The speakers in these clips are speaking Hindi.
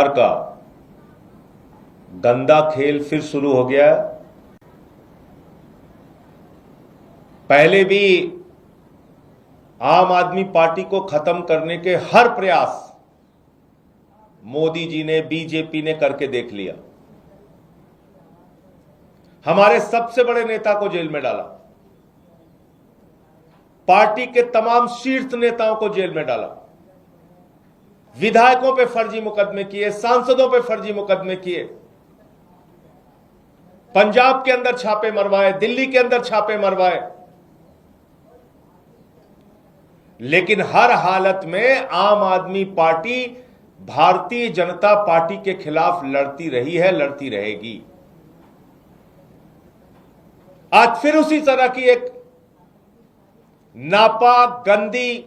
का गंदा खेल फिर शुरू हो गया। पहले भी आम आदमी पार्टी को खत्म करने के हर प्रयास मोदी जी ने, बीजेपी ने करके देख लिया। हमारे सबसे बड़े नेता को जेल में डाला, पार्टी के तमाम शीर्ष नेताओं को जेल में डाला, विधायकों पे फर्जी मुकदमे किए, सांसदों पे फर्जी मुकदमे किए, पंजाब के अंदर छापे मरवाए, दिल्ली के अंदर छापे मरवाए। लेकिन हर हालत में आम आदमी पार्टी भारतीय जनता पार्टी के खिलाफ लड़ती रही है, लड़ती रहेगी। आज फिर उसी तरह की एक नापाक, गंदी,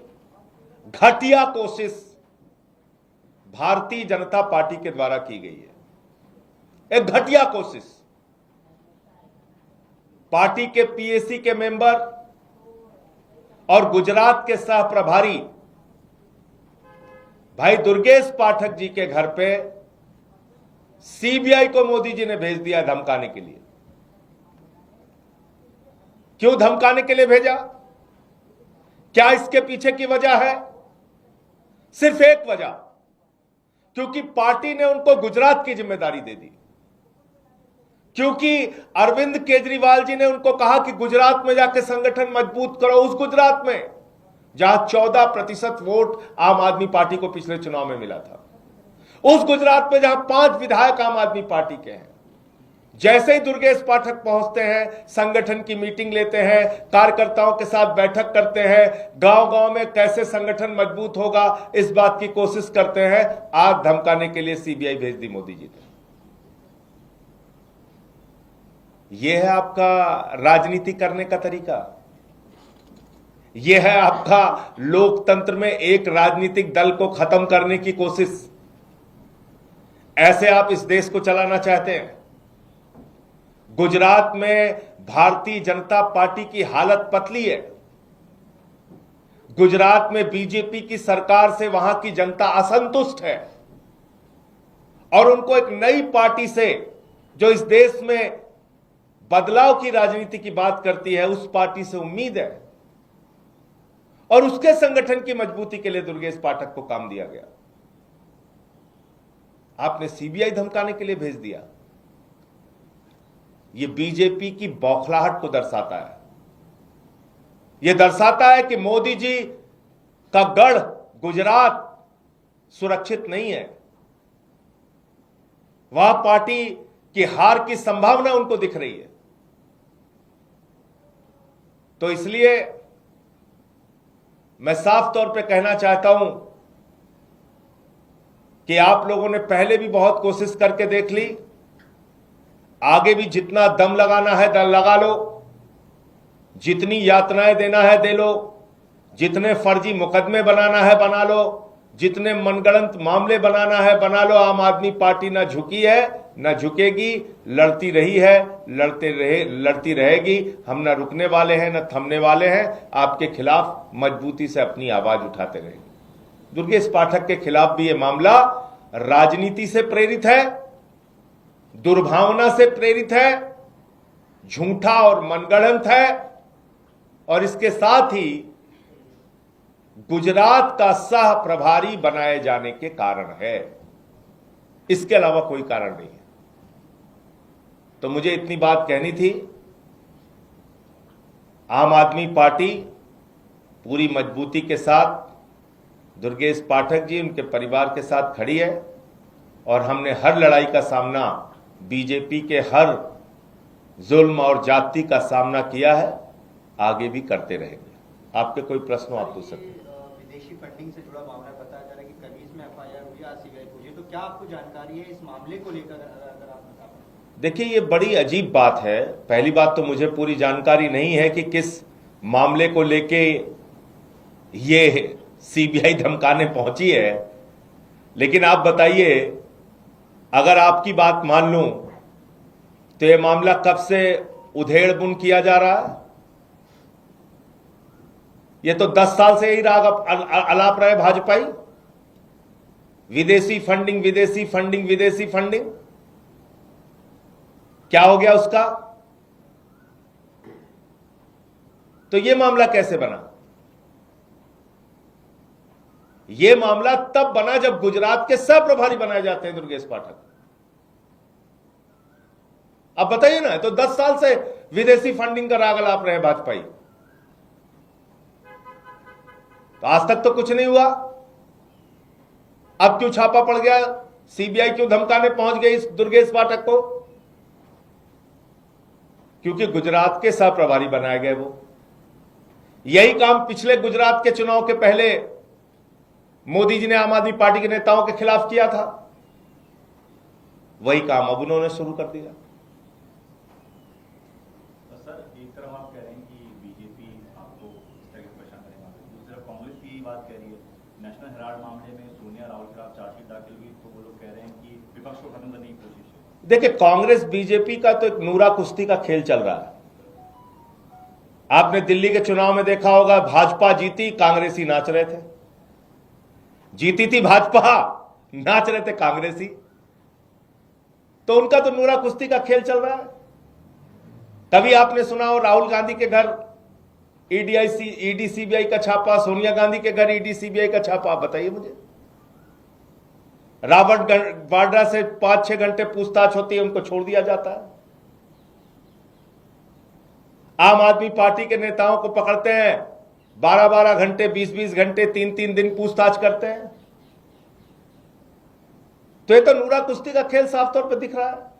घटिया कोशिश भारतीय जनता पार्टी के द्वारा की गई है। एक घटिया कोशिश। पार्टी के पीएसी के मेंबर और गुजरात के सह प्रभारी भाई दुर्गेश पाठक जी के घर पे सीबीआई को मोदी जी ने भेज दिया धमकाने के लिए। क्यों धमकाने के लिए भेजा? क्या इसके पीछे की वजह है? सिर्फ एक वजह, क्योंकि पार्टी ने उनको गुजरात की जिम्मेदारी दे दी, क्योंकि अरविंद केजरीवाल जी ने उनको कहा कि गुजरात में जाके संगठन मजबूत करो। उस गुजरात में जहां 14% वोट आम आदमी पार्टी को पिछले चुनाव में मिला था, उस गुजरात में जहां 5 विधायक आम आदमी पार्टी के हैं, जैसे ही दुर्गेश पाठक पहुंचते हैं, संगठन की मीटिंग लेते हैं, कार्यकर्ताओं के साथ बैठक करते हैं, गांव-गांव में कैसे संगठन मजबूत होगा इस बात की कोशिश करते हैं। आज धमकाने के लिए सीबीआई भेज दी मोदी जी ने। यह है आपका राजनीति करने का तरीका। यह है आपका लोकतंत्र में एक राजनीतिक दल को खत्म करने की कोशिश। ऐसे आप इस देश को चलाना चाहते हैं? गुजरात में भारतीय जनता पार्टी की हालत पतली है। गुजरात में बीजेपी की सरकार से वहां की जनता असंतुष्ट है और उनको एक नई पार्टी से, जो इस देश में बदलाव की राजनीति की बात करती है, उस पार्टी से उम्मीद है और उसके संगठन की मजबूती के लिए दुर्गेश पाठक को काम दिया गया। आपने सीबीआई धमकाने के लिए भेज दिया। यह बीजेपी की बौखलाहट को दर्शाता है। यह दर्शाता है कि मोदी जी का गढ़ गुजरात सुरक्षित नहीं है। वह पार्टी की हार की संभावना उनको दिख रही है। तो इसलिए मैं साफ तौर पे कहना चाहता हूं कि आप लोगों ने पहले भी बहुत कोशिश करके देख ली, आगे भी जितना दम लगाना है दम लगा लो, जितनी यातनाएं देना है दे लो, जितने फर्जी मुकदमे बनाना है बना लो, जितने मनगढ़ंत मामले बनाना है बना लो। आम आदमी पार्टी ना झुकी है, ना झुकेगी, लड़ती रही है, लड़ती रहेगी। हम ना रुकने वाले हैं, ना थमने वाले हैं। आपके खिलाफ मजबूती से अपनी आवाज उठाते रहेंगे। दुर्गेश पाठक के खिलाफ भी यह मामला राजनीति से प्रेरित है, दुर्भावना से प्रेरित है, झूठा और मनगढ़ंत है और इसके साथ ही गुजरात का सह प्रभारी बनाए जाने के कारण है। इसके अलावा कोई कारण नहीं है। तो मुझे इतनी बात कहनी थी। आम आदमी पार्टी पूरी मजबूती के साथ दुर्गेश पाठक जी, उनके परिवार के साथ खड़ी है और हमने हर लड़ाई का सामना, बीजेपी के हर जुल्म और जाति का सामना किया है, आगे भी करते रहेंगे। आपके कोई प्रश्न आप पूछ सकते हैं। विदेशी फंडिंग से जुड़ा मामला बताया जा रहा है कि कनीज में एफआईआर हुई, आज सीबीआई पहुंची, तो क्या आपको जानकारी है इस मामले को लेकर? अगर आप बता पाएं। देखिए, ये बड़ी अजीब बात है। पहली बात तो मुझे पूरी जानकारी नहीं है कि किस मामले को लेके ये सीबीआई धमकाने पहुंची है, लेकिन आप बताइए, अगर आपकी बात मान लूं तो यह मामला कब से उधेड़ बुन किया जा रहा है? ये तो 10 साल से ही राग अलाप रहे भाजपाई। विदेशी फंडिंग, विदेशी फंडिंग, विदेशी फंडिंग। क्या हो गया उसका? तो यह मामला कैसे बना? यह मामला तब बना जब गुजरात के सह प्रभारी बनाए जाते हैं दुर्गेश पाठक। अब बताइए ना, तो 10 साल से विदेशी फंडिंग का राग अलाप रहे भाजपा, तो आज तक तो कुछ नहीं हुआ। अब क्यों छापा पड़ गया? सीबीआई क्यों धमकाने पहुंच गई इस दुर्गेश पाठक को? क्योंकि गुजरात के सह प्रभारी बनाए गए वो। यही काम पिछले गुजरात के चुनाव के पहले मोदी जी ने आम आदमी पार्टी के नेताओं के खिलाफ किया था। वही काम अब उन्होंने शुरू कर दिया। सर, एक तरफ आप कह रहे हैं कि बीजेपी आपको इस तरह की परेशान करने वाली है, दूसरी तरफ कांग्रेस भी बात कह रही है। नेशनल हेराल्ड मामले में सोनिया राहुल के खिलाफ चार्जशीट दाखिल हुई तो वो लोग कह रहे हैं कि विपक्ष को खत्म करने की कोशिश है। देखिए, कांग्रेस बीजेपी का तो एक नूरा कुश्ती का खेल चल रहा है। आपने दिल्ली के चुनाव में देखा होगा, भाजपा जीती, कांग्रेसी नाच रहे थे। जीती थी भाजपा, नाच रहे थे कांग्रेसी। तो उनका तो नूरा कुश्ती का खेल चल रहा है। कभी आपने सुना हो राहुल गांधी के घर ईडी सीबीआई का छापा, सोनिया गांधी के घर ईडी सीबीआई का छापा? आप बताइए मुझे। रॉबर्ट वाड्रा से 5-6 घंटे पूछताछ होती है, उनको छोड़ दिया जाता है। आम आदमी पार्टी के नेताओं को पकड़ते हैं, 12-12 घंटे, 20-20 घंटे, 3-3 दिन पूछताछ करते हैं। तो ये तो नूरा कुश्ती का खेल साफ तौर पर दिख रहा है।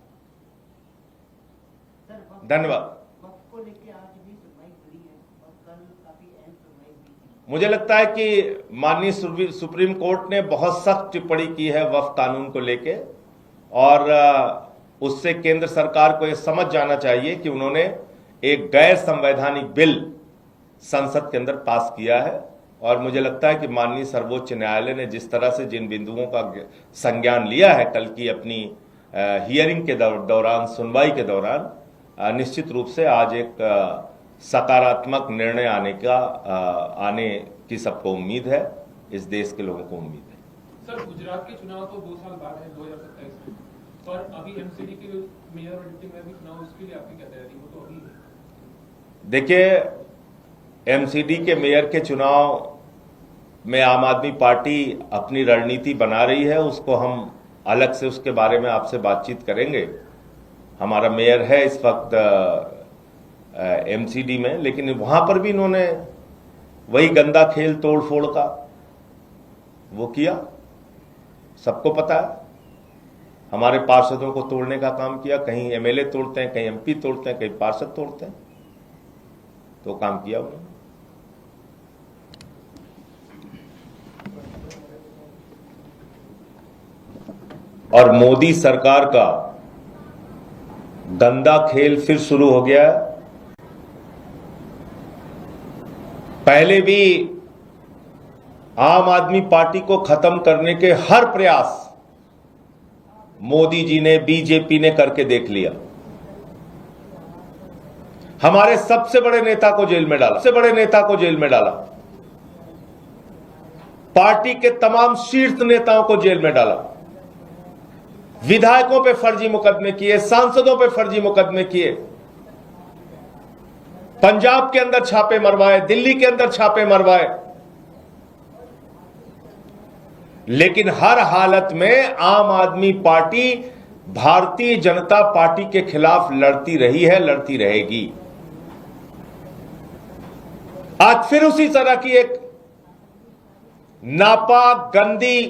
धन्यवाद। मुझे लगता है कि माननीय सुप्रीम कोर्ट ने बहुत सख्त टिप्पणी की है वक्फ कानून को लेके, और उससे केंद्र सरकार को यह समझ जाना चाहिए कि उन्होंने एक गैर संवैधानिक बिल संसद के अंदर पास किया है। और मुझे लगता है कि माननीय सर्वोच्च न्यायालय ने जिस तरह से जिन बिंदुओं का संज्ञान लिया है कल की अपनी हियरिंग के दौरान, सुनवाई के दौरान, निश्चित रूप से आज एक सकारात्मक निर्णय आने की सबको उम्मीद है, इस देश के लोगों को उम्मीद है। सर, गुजरात के चुनाव तो 2 साल बाद है, 2027 में, और अभी एमसीडी के मेयर और डिप्टी मेयर भी चुनाव, उसके लिए आपकी क्या तैयारी? वो तो अभी है। देखिए, एमसीडी के मेयर के चुनाव में आम आदमी पार्टी अपनी रणनीति बना रही है, उसको हम अलग से उसके बारे में आपसे बातचीत करेंगे। हमारा मेयर है इस वक्त एमसीडी में, लेकिन वहां पर भी इन्होंने वही गंदा खेल तोड़-फोड़ का वो किया, सबको पता है। हमारे पार्षदों को तोड़ने का काम किया, कहीं एमएलए तोड़ते हैं, कहीं एमपी तोड़ते हैं, कहीं पार्षद तोड़ते हैं, तो काम किया उन्होंने। और मोदी सरकार का गंदा खेल फिर शुरू हो गया है। पहले भी आम आदमी पार्टी को खत्म करने के हर प्रयास मोदी जी ने, बीजेपी ने करके देख लिया। हमारे सबसे बड़े नेता को जेल में डाला, पार्टी के तमाम शीर्ष नेताओं को जेल में डाला, विधायकों पे फर्जी मुकदमे किए, सांसदों पे फर्जी मुकदमे किए, पंजाब के अंदर छापे मरवाए, दिल्ली के अंदर छापे मरवाए। लेकिन हर हालत में आम आदमी पार्टी भारतीय जनता पार्टी के खिलाफ लड़ती रही है, लड़ती रहेगी। आज फिर उसी तरह की एक नापाक, गंदी,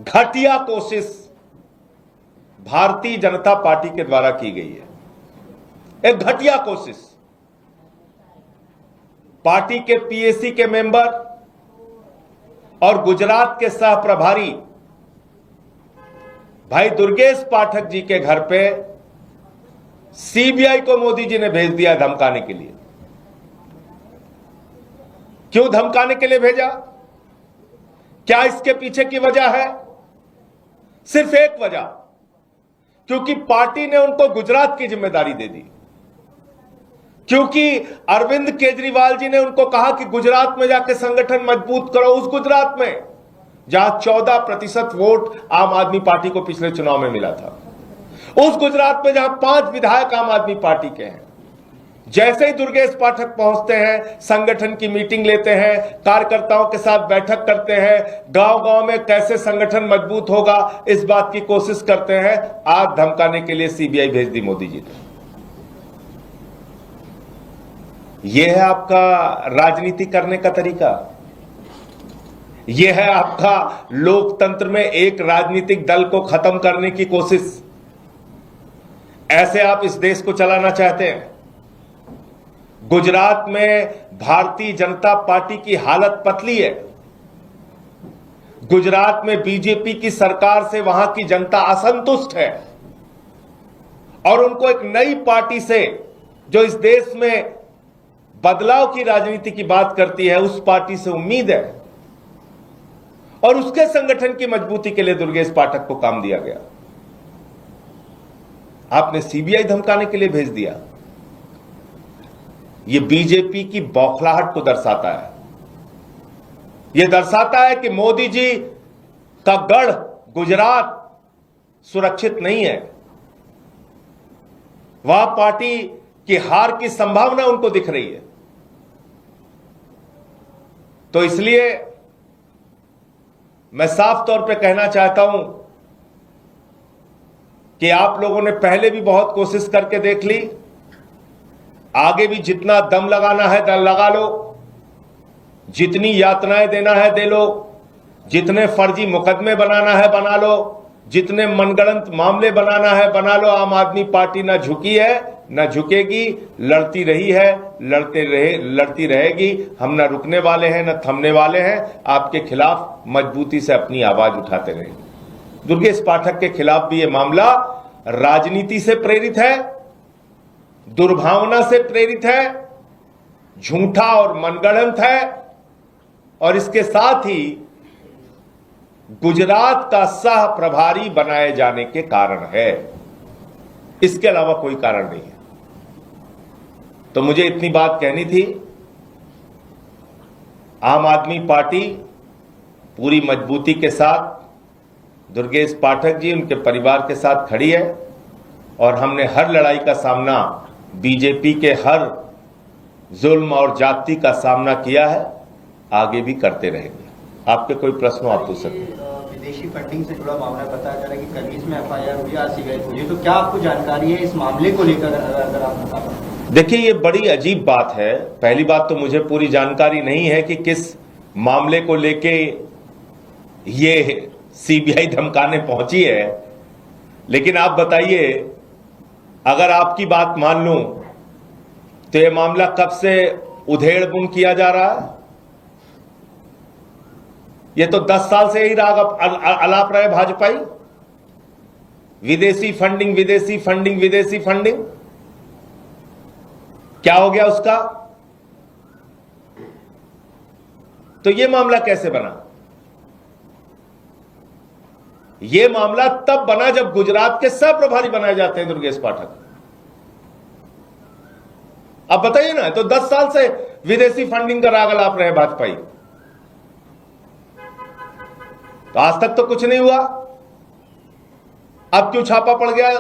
घटिया कोशिश भारतीय जनता पार्टी के द्वारा की गई है। एक घटिया कोशिश। पार्टी के पीएसी के मेंबर और गुजरात के सह प्रभारी भाई दुर्गेश पाठक जी के घर पे सीबीआई को मोदी जी ने भेज दिया धमकाने के लिए। क्यों धमकाने के लिए भेजा? क्या इसके पीछे की वजह है? सिर्फ एक वजह, क्योंकि पार्टी ने उनको गुजरात की जिम्मेदारी दे दी। क्योंकि अरविंद केजरीवाल जी ने उनको कहा कि गुजरात में जाके संगठन मजबूत करो। उस गुजरात में जहां 14% वोट आम आदमी पार्टी को पिछले चुनाव में मिला था, उस गुजरात में जहां 5 विधायक आम आदमी पार्टी के हैं, जैसे ही दुर्गेश पाठक पहुंचते हैं, संगठन की मीटिंग लेते हैं, कार्यकर्ताओं के साथ बैठक करते हैं, गांव-गांव में कैसे संगठन मजबूत होगा इस बात की कोशिश करते हैं, आग धमकाने के लिए सीबीआई भेज दी मोदी जी ने। यह है आपका राजनीति करने का तरीका, यह है आपका लोकतंत्र में एक राजनीतिक दल को खत्म करने की कोशिश। ऐसे आप इस देश को चलाना चाहते हैं? गुजरात में भारतीय जनता पार्टी की हालत पतली है। गुजरात में बीजेपी की सरकार से वहां की जनता असंतुष्ट है और उनको एक नई पार्टी से, जो इस देश में बदलाव की राजनीति की बात करती है, उस पार्टी से उम्मीद है और उसके संगठन की मजबूती के लिए दुर्गेश पाठक को काम दिया गया। आपने सीबीआई धमकाने के लिए भेज दिया। यह बीजेपी की बौखलाहट को दर्शाता है। यह दर्शाता है कि मोदी जी का गढ़ गुजरात सुरक्षित नहीं है। वहां पार्टी की हार की संभावना उनको दिख रही है। तो इसलिए मैं साफ तौर पे कहना चाहता हूं कि आप लोगों ने पहले भी बहुत कोशिश करके देख ली, आगे भी जितना दम लगाना है दम लगा लो, जितनी यातनाएं देना है दे लो, जितने फर्जी मुकदमे बनाना है बना लो, जितने मनगढ़ंत मामले बनाना है बना लो। आम आदमी पार्टी ना झुकी है ना झुकेगी, लड़ती रही है, लड़ती रहेगी। हम ना रुकने वाले हैं ना थमने वाले हैं। आपके खिलाफ मजबूती से अपनी आवाज उठाते रहेंगे। दुर्गेश पाठक के खिलाफ भी यह मामला राजनीति से प्रेरित है, दुर्भावना से प्रेरित है, झूठा और मनगढ़ंत है और इसके साथ ही गुजरात का सह प्रभारी बनाए जाने के कारण है। इसके अलावा कोई कारण नहीं है। तो मुझे इतनी बात कहनी थी। आम आदमी पार्टी पूरी मजबूती के साथ दुर्गेश पाठक जी, उनके परिवार के साथ खड़ी है और हमने हर लड़ाई का सामना, बीजेपी के हर जुल्म और जाति का सामना किया है, आगे भी करते रहेंगे। आपके कोई प्रश्न हो आप पूछ सकते हैं। विदेशी फंडिंग से जुड़ा मामला बताया जा रहा है कि कनीज में एफआईआर हुई आसिफ फौजी, तो क्या आपको जानकारी है इस मामले को लेकर, अगर आप बता पाएं? देखिए, ये बड़ी अजीब बात है। पहली बात तो मुझे पूरी जानकारी नहीं है कि किस मामले को लेके ये सीबीआई धमकाने पहुंची है, लेकिन आप बताइए, अगर आपकी बात मान लूं तो ये मामला कब से उधेड़-बुन किया जा रहा है? ये तो 10 साल से ही राग अलाप रहे भाजपाई। विदेशी फंडिंग, विदेशी फंडिंग, विदेशी फंडिंग। क्या हो गया उसका? तो ये मामला कैसे बना? ये मामला तब बना जब गुजरात के सह प्रभारी बनाए जाते हैं दुर्गेश पाठक। अब बताइए ना, तो 10 साल से विदेशी फंडिंग का राग अलाप रहे भाजपाई, तो आज तक तो कुछ नहीं हुआ। अब क्यों छापा पड़ गया?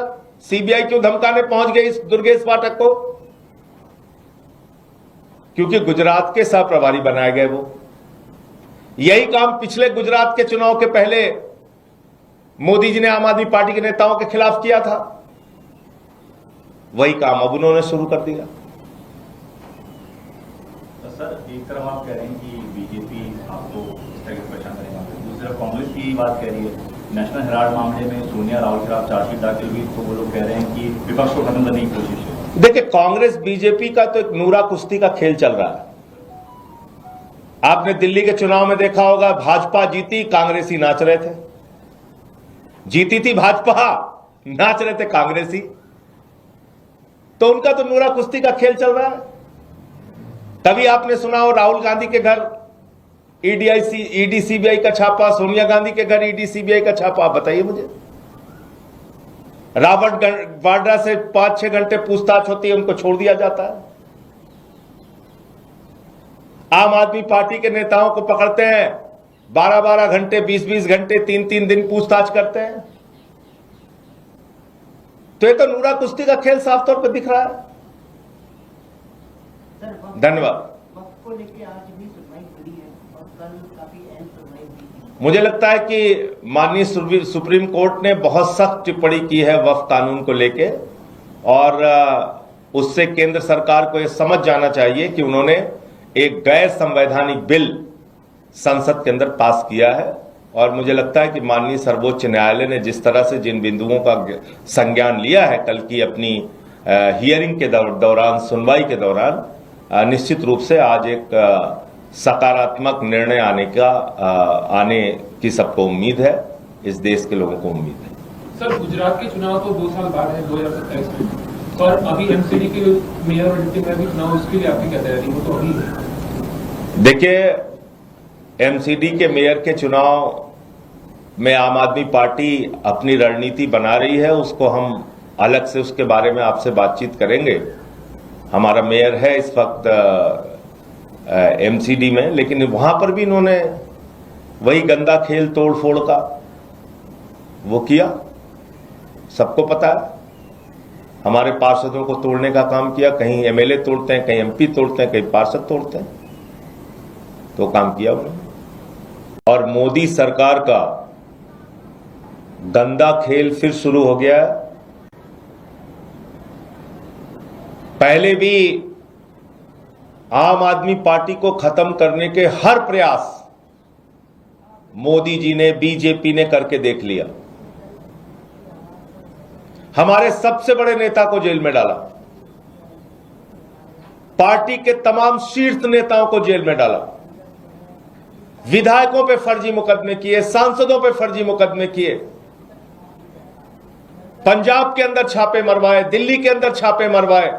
सीबीआई क्यों धमकाने पहुंच गई इस दुर्गेश पाठक को? क्योंकि गुजरात के सह प्रभारी बनाए गए वो। यही काम पिछले गुजरात के चुनाव के पहले मोदी जी ने आम आदमी पार्टी के नेताओं के खिलाफ किया था। वही काम अब उन्होंने शुरू कर दिया। तो सर, एक तरफ आप कह रहे हैं कि बीजेपी आपको इस तरह से परेशान करेगा, दूसरी तरफ कांग्रेस की बात कह रही है। नेशनल हेराल्ड मामले में सोनिया राहुल के खिलाफ चार्जशीट दाखिल हुई, तो वो लोग कह रहे हैं कि विपक्ष को खत्म करने की कोशिश है। देखिए, कांग्रेस बीजेपी का तो एक नूरा कुश्ती का खेल चल रहा है। आपने दिल्ली के चुनाव में देखा होगा, भाजपा जीती, कांग्रेसी नाच रहे थे। जीती थी भाजपा, नाच रहे थे कांग्रेसी। तो उनका तो नूरा कुश्ती का खेल चल रहा है। तभी आपने सुना हो राहुल गांधी के घर ईडी सीबीआई का छापा, सोनिया गांधी के घर ईडी सीबीआई का छापा। आप बताइए मुझे, रॉबर्ट वाड्रा से 5-6 घंटे पूछताछ होती है, उनको छोड़ दिया जाता है। आम आदमी पार्टी के नेताओं को पकड़ते हैं, 12-12 घंटे, 20-20 घंटे, 3-3 दिन पूछताछ करते हैं। तो ये तो नूरा कुश्ती का खेल साफ तौर पर दिख रहा है। धन्यवाद। वक्त को लेकर आज भी सुनवाई खुली है और कल काफी अहम सुनवाई हुई थी। मुझे लगता है कि माननीय सुप्रीम कोर्ट ने बहुत सख्त टिप्पणी की है वक्फ कानून को लेके, और उससे केंद्र सरकार को यह समझ जाना चाहिए कि उन्होंने एक गैर संवैधानिक बिल संसद के अंदर पास किया है। और मुझे लगता है कि माननीय सर्वोच्च न्यायालय ने जिस तरह से जिन बिंदुओं का संज्ञान लिया है कल की अपनी हियरिंग के दौरान, सुनवाई के दौरान, निश्चित रूप से आज एक सकारात्मक निर्णय आने की सबको उम्मीद है, इस देश के लोगों को उम्मीद है। सर, गुजरात के चुनाव तो 2 साल बाद है, 2027 में, और अभी एमसीडी के मेयर और डिप्टी मेयर भी चुनाव, उसके लिए आपकी क्या तैयारी, वो तो अभी है? देखिए, एमसीडी के मेयर के चुनाव में आम आदमी पार्टी अपनी रणनीति बना रही है, उसको हम अलग से उसके बारे में आपसे बातचीत करेंगे। हमारा मेयर है इस वक्त एमसीडी में, लेकिन वहां पर भी इन्होंने वही गंदा खेल तोड़ फोड़ का वो किया, सबको पता है। हमारे पार्षदों को तोड़ने का काम किया, कहीं एमएलए तोड़ते हैं, कहीं एमपी तोड़ते हैं, कहीं पार्षद तोड़ते हैं, तो काम किया उन्होंने। और मोदी सरकार का गंदा खेल फिर शुरू हो गया है। पहले भी आम आदमी पार्टी को खत्म करने के हर प्रयास मोदी जी ने, बीजेपी ने करके देख लिया। हमारे सबसे बड़े नेता को जेल में डाला, पार्टी के तमाम शीर्ष नेताओं को जेल में डाला, विधायकों पे फर्जी मुकदमे किए, सांसदों पे फर्जी मुकदमे किए, पंजाब के अंदर छापे मरवाए, दिल्ली के अंदर छापे मरवाए।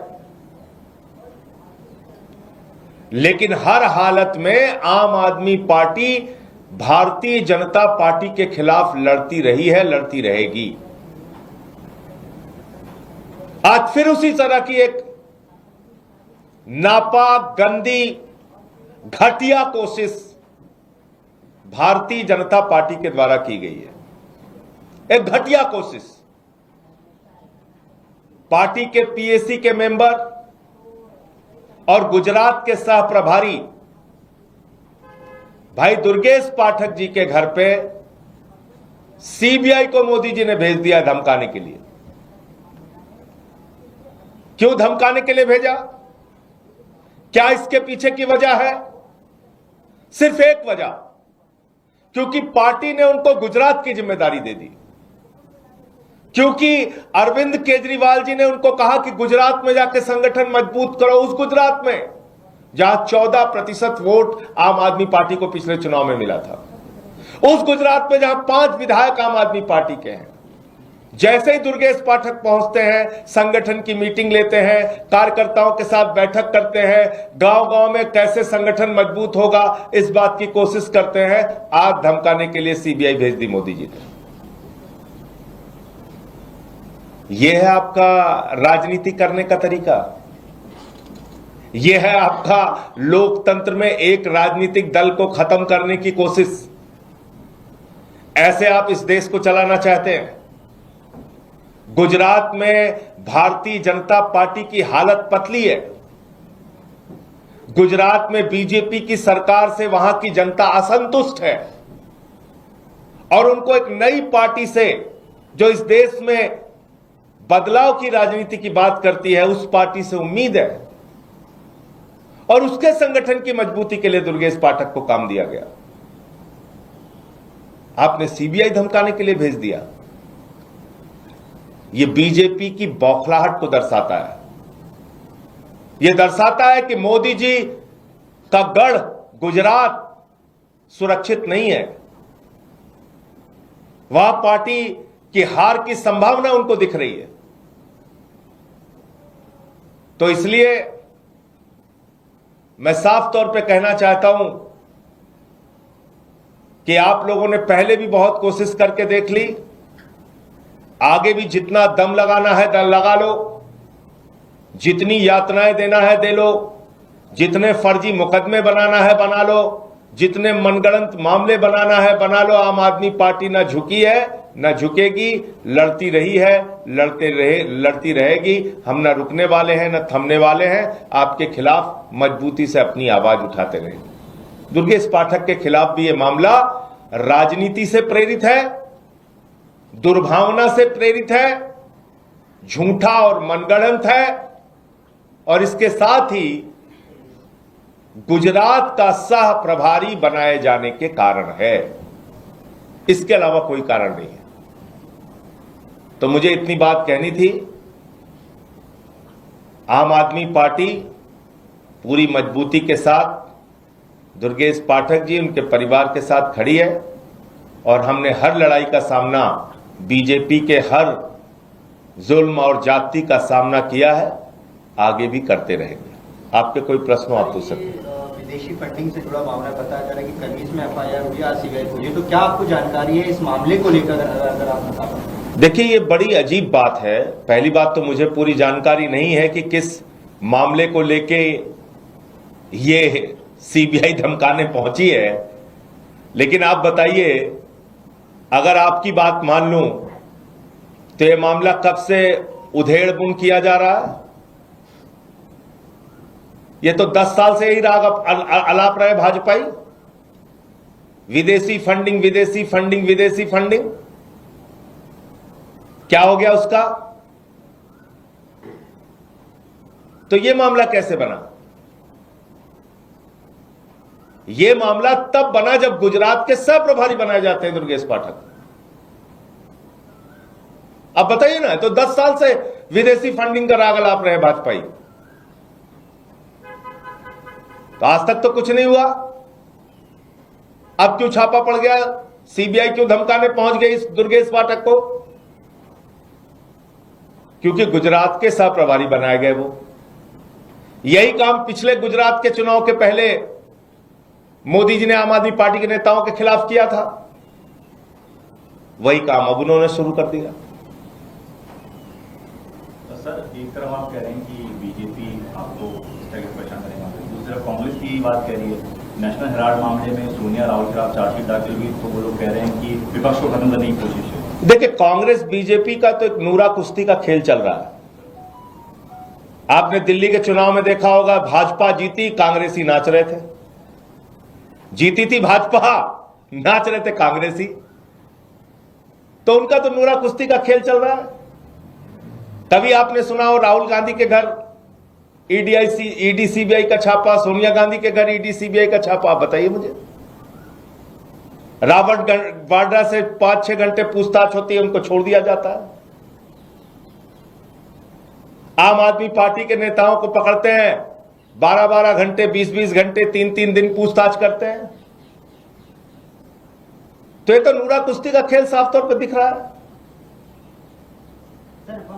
लेकिन हर हालत में आम आदमी पार्टी भारतीय जनता पार्टी के खिलाफ लड़ती रही है, लड़ती रहेगी। आज फिर उसी तरह की एक नापाक, गंदी, घटिया कोशिश भारतीय जनता पार्टी के द्वारा की गई है। एक घटिया कोशिश। पार्टी के पीएसी के मेंबर और गुजरात के सह प्रभारी भाई दुर्गेश पाठक जी के घर पे सीबीआई को मोदी जी ने भेज दिया धमकाने के लिए। क्यों धमकाने के लिए भेजा? क्या इसके पीछे की वजह है? सिर्फ एक वजह, क्योंकि पार्टी ने उनको गुजरात की जिम्मेदारी दे दी, क्योंकि अरविंद केजरीवाल जी ने उनको कहा कि गुजरात में जाके संगठन मजबूत करो, उस गुजरात में जहां 14% वोट आम आदमी पार्टी को पिछले चुनाव में मिला था, उस गुजरात में जहां 5 विधायक आम आदमी पार्टी के हैं। जैसे ही दुर्गेश पाठक पहुंचते हैं, संगठन की मीटिंग लेते हैं, कार्यकर्ताओं के साथ बैठक करते हैं, गांव-गांव में कैसे संगठन मजबूत होगा इस बात की कोशिश करते हैं। आज धमकाने के लिए सीबीआई भेज दी मोदी जी ने। यह है आपका राजनीति करने का तरीका, यह है आपका लोकतंत्र में एक राजनीतिक दल को खत्म करने की कोशिश। ऐसे आप इस देश को चलाना चाहते हैं? गुजरात में भारतीय जनता पार्टी की हालत पतली है। गुजरात में बीजेपी की सरकार से वहां की जनता असंतुष्ट है और उनको एक नई पार्टी से, जो इस देश में बदलाव की राजनीति की बात करती है, उस पार्टी से उम्मीद है। और उसके संगठन की मजबूती के लिए दुर्गेश पाठक को काम दिया गया। आपने सीबीआई धमकाने के लिए भेज दिया। यह बीजेपी की बौखलाहट को दर्शाता है। यह दर्शाता है कि मोदी जी का गढ़ गुजरात सुरक्षित नहीं है। वह पार्टी की हार की संभावना उनको दिख रही है। तो इसलिए मैं साफ तौर पे कहना चाहता हूं कि आप लोगों ने पहले भी बहुत कोशिश करके देख ली, आगे भी जितना दम लगाना है दम लगा लो, जितनी यातनाएं देना है दे लो, जितने फर्जी मुकदमे बनाना है बना लो, जितने मनगढ़ंत मामले बनाना है बना लो, आम आदमी पार्टी ना झुकी है न झुकेगी, लड़ती रही है, लड़ती रहेगी। हम न रुकने वाले हैं न थमने वाले हैं, आपके खिलाफ मजबूती से अपनी आवाज उठाते रहेंगे। दुर्गेश पाठक के खिलाफ भी यह मामला राजनीति से प्रेरित है, दुर्भावना से प्रेरित है, झूठा और मनगढ़ंत है, और इसके साथ ही गुजरात का सह प्रभारी बनाए जाने के कारण है, इसके अलावा कोई कारण नहीं है। तो मुझे इतनी बात कहनी थी। आम आदमी पार्टी पूरी मजबूती के साथ दुर्गेश पाठक जी उनके परिवार के साथ खड़ी है, और हमने हर लड़ाई का सामना, बीजेपी के हर जुल्म और जाति का सामना किया है, आगे भी करते रहेंगे। आपके कोई प्रश्न आप पूछ सकते हैं। विदेशी फंडिंग से जुड़ा मामला बताया जा रहा है कि कमीज में एफआईआर हुई, आज सीबीआई पहुंची, तो क्या आपको जानकारी है इस मामले को लेकर, अगर आप बता पाएं? देखिए, ये बड़ी अजीब बात है। पहली बात तो मुझे पूरी जानकारी नहीं है कि किस मामले को लेके ये सीबीआई धमकाने पहुंची है, लेकिन आप बताइए, अगर आपकी बात मान लूं तो ये मामला कब से उधेड़-बुन किया जा रहा है? ये तो 10 साल से ही राग अलाप रहे भाजपाई, विदेशी फंडिंग, विदेशी फंडिंग, विदेशी फंडिंग। क्या हो गया उसका? तो ये मामला कैसे बना? ये मामला तब बना जब गुजरात के सह प्रभारी बनाए जाते हैं दुर्गेश पाठक। अब बताइए ना, तो 10 साल से विदेशी फंडिंग का राग अलाप रहे भाजपाई, तो आज तक तो कुछ नहीं हुआ। अब क्यों छापा पड़ गया? सीबीआई क्यों धमकाने पहुंच गई इस दुर्गेश पाठक को? क्योंकि गुजरात के सह प्रभारी बनाए गए वो। यही काम पिछले गुजरात के चुनाव के पहले मोदी जी ने आम आदमी पार्टी के नेताओं के खिलाफ किया था, वही काम अब उन्होंने शुरू कर दिया। तो सर, एक तरफ आप कह रहे हैं कि बीजेपी आपको इस तरह की परेशान करेगा, दूसरी तरफ कांग्रेस की बात कह रही है। नेशनल हेराल्ड मामले में सोनिया राहुल के खिलाफ चार्जशीट दाखिल हुई, तो वो लोग कह रहे हैं कि विपक्ष को खत्म करने की कोशिश है। देखिए, कांग्रेस बीजेपी का तो एक नूरा कुश्ती का खेल चल रहा है। आपने दिल्ली के चुनाव में देखा होगा, भाजपा जीती, कांग्रेसी नाच रहे थे। जीती थी भाजपा, नाच रहे थे कांग्रेसी। तो उनका तो नूरा कुश्ती का खेल चल रहा है। तभी आपने सुना हो राहुल गांधी के घर ईडी सीबीआई का छापा, सोनिया गांधी के घर ईडी सीबीआई का छापा। आप बताइए मुझे, रॉबर्ट वाड्रा से 5-6 घंटे पूछताछ होती है, उनको छोड़ दिया जाता है। आम आदमी पार्टी के नेताओं को पकड़ते हैं, 12-12 घंटे, 20-20 घंटे, 3-3 दिन पूछताछ करते हैं। तो ये तो नूरा कुश्ती का खेल साफ तौर पर दिख रहा है।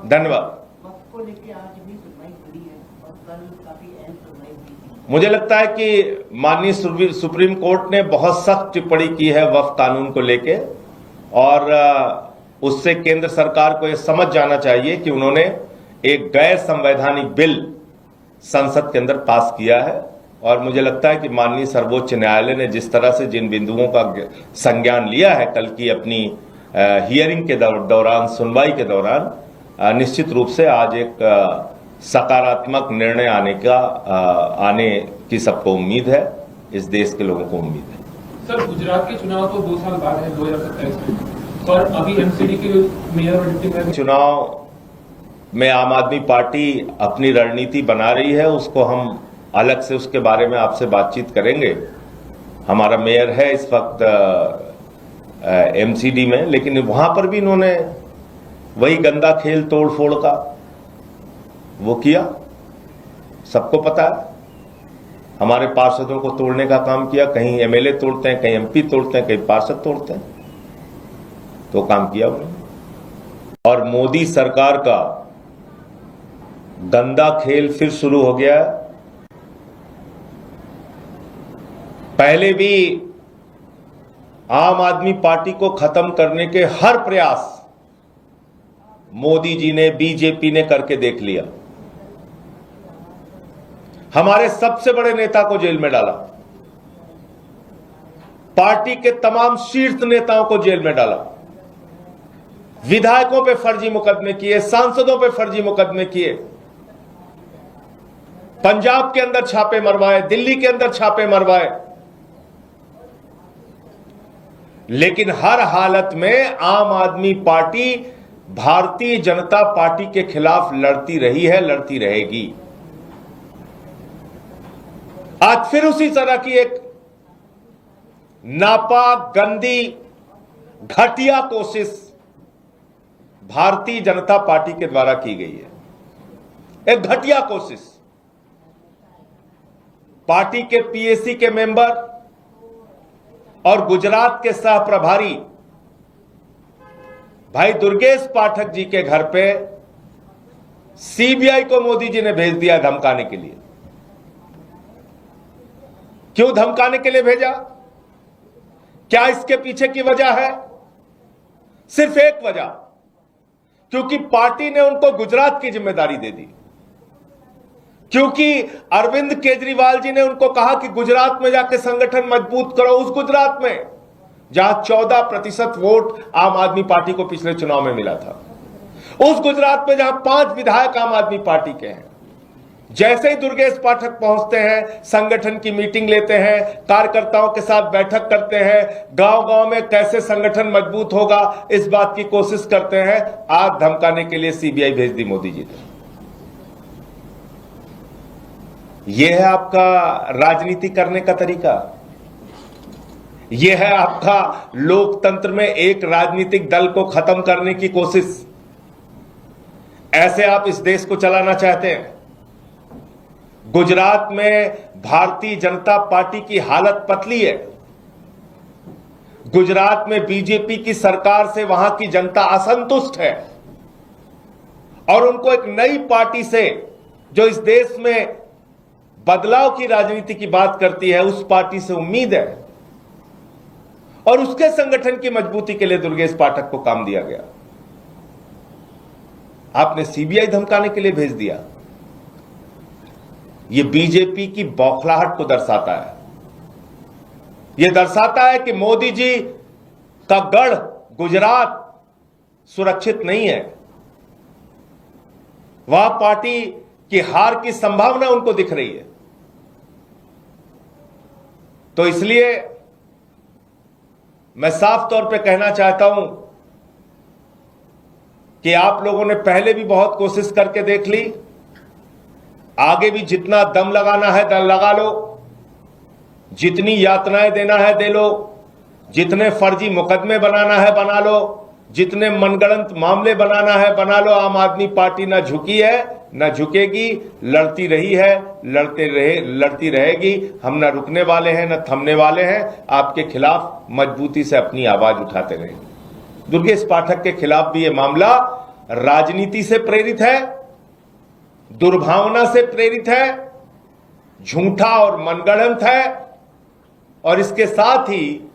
धन्यवाद। वक्त को लेकर आज भी सुनवाई हुई है और कल काफी अहम सुनवाई हुई थी। मुझे लगता है कि माननीय सुप्रीम कोर्ट ने बहुत सख्त टिप्पणी की है वक्फ कानून को लेके, और उससे केंद्र सरकार को यह समझ जाना चाहिए कि उन्होंने एक गैर संवैधानिक बिल संसद के अंदर पास किया है। और मुझे लगता है कि माननीय सर्वोच्च न्यायालय ने जिस तरह से जिन बिंदुओं का संज्ञान लिया है कल की अपनी हियरिंग के दौरान, सुनवाई के दौरान, निश्चित रूप से आज एक सकारात्मक निर्णय आने की सबको उम्मीद है, इस देश के लोगों को उम्मीद है। सर, गुजरात के चुनाव तो 2 साल बाद है, 2027 में, और अभी एमसीडी के मेयर और डिप्टी मेयर चुनाव में आम आदमी पार्टी अपनी रणनीति बना रही है, उसको हम अलग से उसके बारे में आपसे बातचीत करेंगे। हमारा मेयर है इस वक्त एमसीडी में, लेकिन वहां पर भी इन्होंने वही गंदा खेल तोड़ फोड़ का वो किया, सबको पता है। हमारे पार्षदों को तोड़ने का काम किया, कहीं एमएलए तोड़ते हैं, कहीं एमपी तोड़ते हैं, कहीं पार्षद तोड़ते हैं, तो काम किया उन्होंने। और मोदी सरकार का गंदा खेल फिर शुरू हो गया है। पहले भी आम आदमी पार्टी को खत्म करने के हर प्रयास मोदी जी ने, बीजेपी ने करके देख लिया। हमारे सबसे बड़े नेता को जेल में डाला, पार्टी के तमाम शीर्ष नेताओं को जेल में डाला, विधायकों पे फर्जी मुकदमे किए, सांसदों पे फर्जी मुकदमे किए, पंजाब के अंदर छापे मरवाए, दिल्ली के अंदर छापे मरवाए। लेकिन हर हालत में आम आदमी पार्टी भारतीय जनता पार्टी के खिलाफ लड़ती रही है, लड़ती रहेगी। आज फिर उसी तरह की एक नापाक, गंदी, घटिया कोशिश भारतीय जनता पार्टी के द्वारा की गई है। एक घटिया कोशिश। पार्टी के पीएसी के मेंबर और गुजरात के सह प्रभारी भाई दुर्गेश पाठक जी के घर पे सीबीआई को मोदी जी ने भेज दिया धमकाने के लिए। क्यों धमकाने के लिए भेजा? क्या इसके पीछे की वजह है? सिर्फ एक वजह, क्योंकि पार्टी ने उनको गुजरात की जिम्मेदारी दे दी। क्योंकि अरविंद केजरीवाल जी ने उनको कहा कि गुजरात में जाके संगठन मजबूत करो, उस गुजरात में जहां 14% वोट आम आदमी पार्टी को पिछले चुनाव में मिला था, उस गुजरात में जहां 5 विधायक आम आदमी पार्टी के हैं। जैसे ही दुर्गेश पाठक पहुंचते हैं, संगठन की मीटिंग लेते हैं, कार्यकर्ताओं के साथ बैठक करते हैं, गांव-गांव में कैसे संगठन मजबूत होगा इस बात की कोशिश करते हैं। आज धमकाने के लिए सीबीआई भेज दी मोदी जी ने। यह है आपका राजनीति करने का तरीका। यह है आपका लोकतंत्र में एक राजनीतिक दल को खत्म करने की कोशिश। ऐसे आप इस देश को चलाना चाहते हैं? गुजरात में भारतीय जनता पार्टी की हालत पतली है। गुजरात में बीजेपी की सरकार से वहां की जनता असंतुष्ट है और उनको एक नई पार्टी से, जो इस देश में बदलाव की राजनीति की बात करती है, उस पार्टी से उम्मीद है। और उसके संगठन की मजबूती के लिए दुर्गेश पाठक को काम दिया गया। आपने सीबीआई धमकाने के लिए भेज दिया। यह बीजेपी की बौखलाहट को दर्शाता है। यह दर्शाता है कि मोदी जी का गढ़ गुजरात सुरक्षित नहीं है। वह पार्टी की हार की संभावना उनको दिख रही है। तो इसलिए मैं साफ तौर पे कहना चाहता हूं कि आप लोगों ने पहले भी बहुत कोशिश करके देख ली, आगे भी जितना दम लगाना है दम लगा लो, जितनी यातनाएं देना है दे लो, जितने फर्जी मुकदमे बनाना है बना लो, जितने मनगढ़ंत मामले बनाना है बना लो। आम आदमी पार्टी ना झुकी है न झुकेगी, लड़ती रही है, लड़ती रहेगी। हम न रुकने वाले हैं न थमने वाले हैं। आपके खिलाफ मजबूती से अपनी आवाज उठाते रहेंगे। दुर्गेश पाठक के खिलाफ भी यह मामला राजनीति से प्रेरित है, दुर्भावना से प्रेरित है, झूठा और मनगढ़ंत है और इसके साथ ही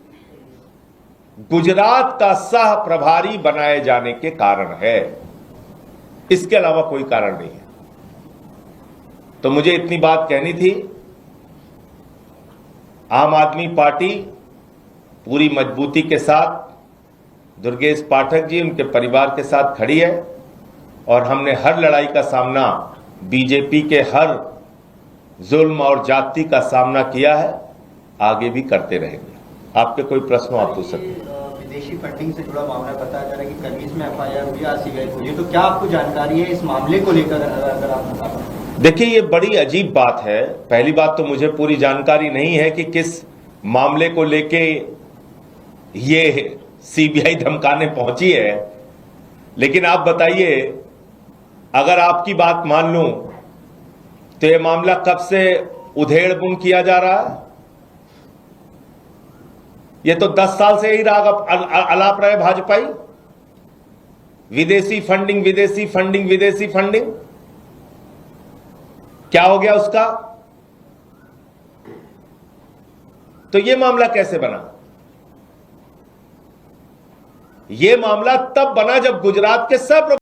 गुजरात का सह प्रभारी बनाए जाने के कारण है। इसके अलावा कोई कारण नहीं है। तो मुझे इतनी बात कहनी थी। आम आदमी पार्टी पूरी मजबूती के साथ दुर्गेश पाठक जी, उनके परिवार के साथ खड़ी है और हमने हर लड़ाई का सामना, बीजेपी के हर जुल्म और जाति का सामना किया है, आगे भी करते रहेंगे। आपके कोई प्रश्न हो आप पूछ सकते हैं। विदेशी फंडिंग से जुड़ा मामला बताया जा रहा है कि कमीज में एफआईआर हुई, आज सीबीआई पहुंची, तो क्या आपको जानकारी है इस मामले को लेकर? अगर आप बता पाएं। देखिए, ये बड़ी अजीब बात है। पहली बात तो मुझे पूरी जानकारी नहीं है कि किस मामले को लेके ये सीबीआई धमकाने पहुंची है। लेकिन आप बताइए, अगर आपकी बात मान लूं तो ये मामला कब से उधेड़-बुन किया जा रहा है? ये तो 10 साल से ही राग अलाप रहे भाजपाई। विदेशी फंडिंग, विदेशी फंडिंग, विदेशी फंडिंग। क्या हो गया उसका? तो यह मामला कैसे बना? यह मामला तब बना जब गुजरात के सब